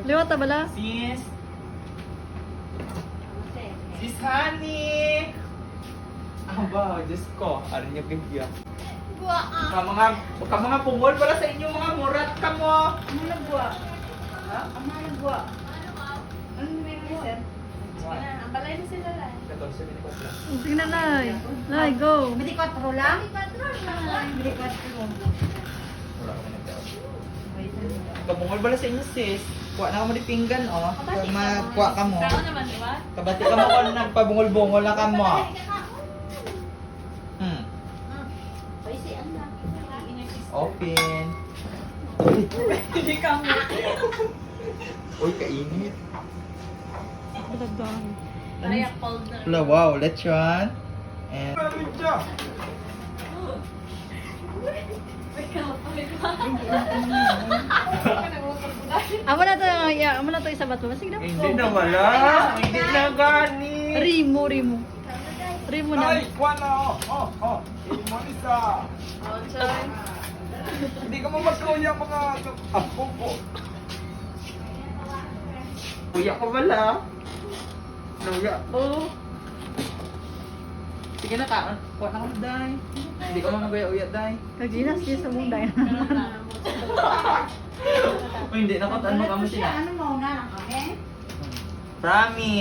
Liwat ta bala? Sis. Sis Honey. Aba, Diyos ko. Ano niya bigyan? Ka mga pungol para sa inyo mga murat ka mo. Ano nagbuwa? Ha? Ano nagbuwa? Ano nagbuwa, sir? Ang balay na sila lang. 14 minutes lang. Sige na, Nay. Nay, go. 24 lang? 24. Wala ka na kabungol bala sa inyo sis. Kuha na ka mo di pinggan oh. Kuha ka mo. Kao naman, di ba? Kabati ka mo kung nagpabungol-bungol na ka mo. Open. Hindi ka mo. Uy, kainit. Badagdahan. Kaya cold na. Wala, wow, lechon. And... Amo na to, amo na to isabat mo. Sige na. Hindi na wala. Hindi na gani. Rimo. Rimo na. Ay, kuha na. Oh. Imonisa. Hindi ka mo magkuya mga apo ko. Kuya ko wala. Kuya ko. Sige na ka. Kuha na ka mo, day. Hindi ka mo nagaya-uya, day. Kaginas siya sa munday. O hindi, nakutaan mo kamo sila. Ano mo na lang kami? Promise.